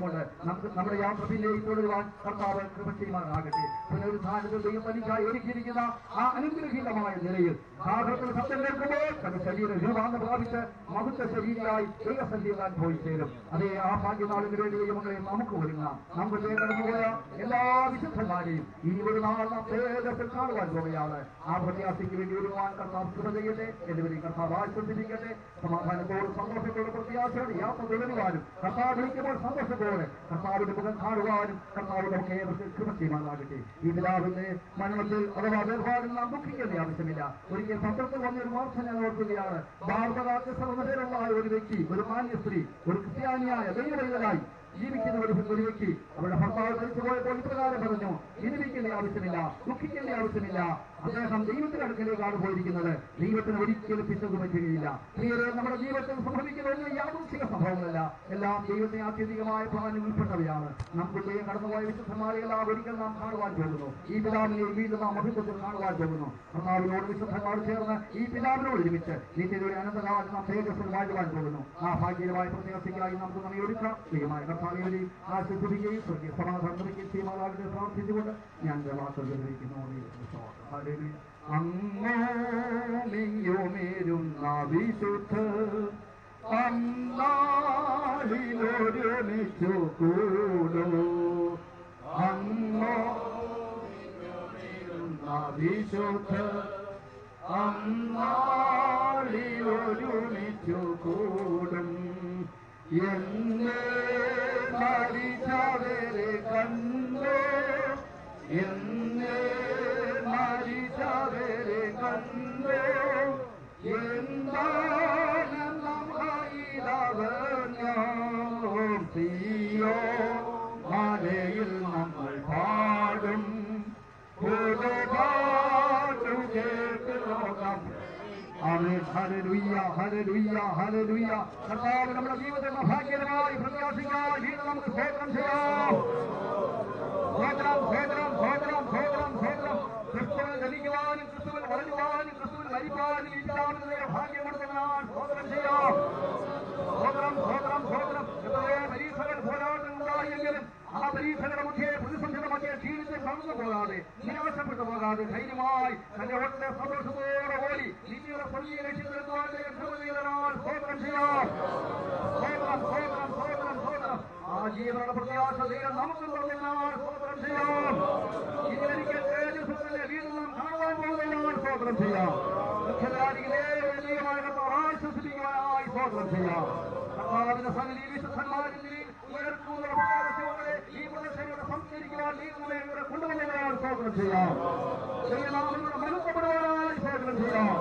കൊണ്ട് നമുക്ക് നമ്മുടെ യാത്ര പിന്നെയും തുടരുവാൻ കർത്താവ് കൃപ ചെയ്യുമാറാകട്ടെ. പുനരുദ്ധാനത്തിൽ ദൈവം തനിക്കായി ഒരുക്കിയിരിക്കുന്ന ആ അനുഗ്രഹീതമായ നിലയിൽ ആഗ്രഹത്തിൽ ശബ്ദം കേൾക്കുമ്പോൾ തന്റെ ശരീരം രൂപാന്തരം പ്രാപിച്ച് മഹത്വ ശരീരമായി ദൈവസന്നിധിയിൽ പോയി ചേരും. അതേ ആ ഭാഗ്യനാളിന് വേണ്ടി ദൈവങ്ങളെ നമുക്ക് ഒരുങ്ങാം. നമുക്ക് കടന്നുപോയ എല്ലാ വിശുദ്ധന്മാരെയും ഇനി ഒരു നാൾ നാം തേജസ്സിൽ കാണുവാൻ പോവുകയാണ്. ആ പ്രത്യാശയ്ക്ക് വേണ്ടി ഒരുങ്ങുവാൻ കർത്താവ് കൃപ ചെയ്യട്ടെ. എല്ലാവരെയും കർത്താവ് ആശ്വസിപ്പിക്കട്ടെ. സമാധാനത്തോടും സന്തോഷത്തോടും പ്രത്യാശയോടെ യാത്ര തുടരുവാനും കർത്താവ് വിളിക്കുമ്പോൾ സന്തോഷത്തോടെ കർത്താവിന്റെ മുഖം കാണുവാനും കർത്താവ് നമുക്ക് ഏവർക്ക് കൃപ ചെയ്യുവാനാകട്ടെ. ഈ പിതാവിന്റെ മരണത്തിൽ അഥവാ വേർപാടിൽ നാം ദുഃഖിക്കേണ്ട ആവശ്യമില്ല. ഒരിക്കൽ പത്രത്തിൽ വന്നൊരു വാർത്ത ഞാൻ ഓർക്കുകയാണ്. ഭാരതരാജ്യ സർവ്വതരമായ ഒരു വ്യക്തി, ഒരു മാന്യ സ്ത്രീ, ഒരു ക്രിസ്ത്യാനിയായ ദൈവവൈദ്യനായി ജീവിക്കുന്ന ഒരു വ്യക്തി അവരുടെ ഭർത്താവ് മരിച്ചു പോയപ്പോൾ ഇപ്രകാരം പറഞ്ഞു: ജീവിക്കേണ്ട ആവശ്യമില്ല, ദുഃഖിക്കേണ്ട ആവശ്യമില്ല. അദ്ദേഹം ദൈവത്തിന്റെ അടുക്കലേക്കാണ് പോയിരിക്കുന്നത്. ദൈവത്തിന് ഒരിക്കലും പിശക് പറ്റുകയില്ല. പ്രിയരെ, നമ്മുടെ ജീവിതത്തിൽ സംഭവിക്കുന്ന ഒന്നും യാദൃശ്ചിക സംഭവങ്ങളല്ല, എല്ലാം ദൈവത്തിന് ആത്യന്തികമായ പ്ലാനിൽ ഉൾപ്പെട്ടവയാണ്. നമുക്ക് കടന്നുപോയ വിശുദ്ധന്മാരെല്ലാം ഒരിക്കൽ നാം കാണുവാൻ പോകുന്നു. ഈ പിതാവിനെ വീണ്ടും നാം മഹത്വത്തിൽ കാണുവാൻ പോകുന്നു. കർത്താവിനോട് വിശുദ്ധന്മാർ ചേർന്ന് ഈ പിതാവിനോട് ഒരുമിച്ച് നിത്യതയുടെ അനന്തകാലം നാം തേജസ്സിൽ വാഴുവാൻ പോകുന്നു. ആ ഭാഗ്യമായ പ്രത്യാശയ്ക്കായി നമുക്ക് നമ്മെ ഒരുക്കാം. ദൈവമായ കർത്താവിനെ ആശ്വസിപ്പിക്കുകയും സ്വർഗീയ സമാധാനം ചെയ്യുമാറാകട്ടെ പ്രാർത്ഥിച്ചുകൊണ്ട് ഞാൻ വാർത്ത നിർവഹിക്കുന്നു. അങ്ങോമിയുമേരുന്ന വിശുദ്ധ അന്നാളിലൊരുമിച്ചു കൂടൂ. അങ്ങോമിയുമേരുന്ന വിശുദ്ധ അന്നാളിലൊരുമിച്ചു കൂടും. എന്നെ മരിച്ചവരെ കണ്ടു, എന്നെ മരിച്ചവരെ കണ്ടു, എന്താണെന്നും സിയോ മലയിൽ നമ്മൾ പാടും പാട്ടു കേട്ട് ലോകം. Hallelujah, hallelujah, hallelujah. കർത്താവ് നമ്മുടെ ജീവിതത്തെ ഭാഗ്യകരമായി പ്രത്യാശിക്കാൻ വീണ്ടും നമുക്ക് സ്തോത്രം ചെയ്യാം. സ്തോത്രം, സ്തോത്രം, സ്തോത്രം, സ്തോത്രം, സ്തോത്രം. ക്രിസ്തുവിൽ ജനിക്കുവാനും ക്രിസ്തുവിൽ വളരുവാനും ക്രിസ്തുവിൽ മരിപ്പാനും ഇല്ലാവുന്നതിനെ ഭാഗ്യം കൊടുത്തവനാണ്. സ്തോത്രം ചെയ്യാം. സ്തോത്രം, സ്തോത്രം, സ്തോത്രം. എത്രയോ പരീക്ഷകൾ പോരാട്ടം ഉണ്ടായെങ്കിലും ആ പരീക്ഷകളുടെ മധ്യേ, പ്രതിസന്ധിയുടെ മധ്യേ ക്ഷീണിച്ച് കടന്നു പോകാതെ, നിരാശപ്പെട്ടു പോകാതെ ധൈര്യമായി തന്റെ ഓട്ടത്തെ സന്തോഷത്തോടെ ഓടി നിങ്ങളുടെ സ്വർഗീയ ലക്ഷ്യത്തിലെത്തുവാൻ കൃപതീതനാൽ സ്തോത്രം ചെയ്യാം. സ്തോത്രം, സ്തോത്രം, സ്തോത്രം, സ്തോത്രം. ആ ജീവനുള്ള പ്രത്യാശ ദൈവം നമുക്ക് തന്നതിനാൽ സ്തോത്രം ചെയ്യാം. ഇങ്ങനെയൊരിക്കൽ തേജസ്സിനെ വീണ്ടും നാം കാണുവാൻ പോകുന്നതിനാൽ സ്തോത്രം ചെയ്യാം. മുഖ്യധാരികളെ ദൈവമായ കർത്താവ് ആശ്വസിപ്പിക്കുവാനായി സ്തോത്രം ചെയ്യാം. കർത്താവിന്റെ സകല വിശുദ്ധന്മാരിൽ ഉയർത്തുന്ന പ്രത്യാശയോടെ ഈ പ്രദേശങ്ങളെ സംസ്കരിക്കുവാൻ ദൈവങ്ങളെ ഇവിടെ കൊണ്ടുവന്നതിനാൽ സ്തോത്രം ചെയ്യാം. ദൈവനാമങ്ങളുടെ മഹത്വപ്പെടുവാനായി സ്തോത്രം ചെയ്യാം.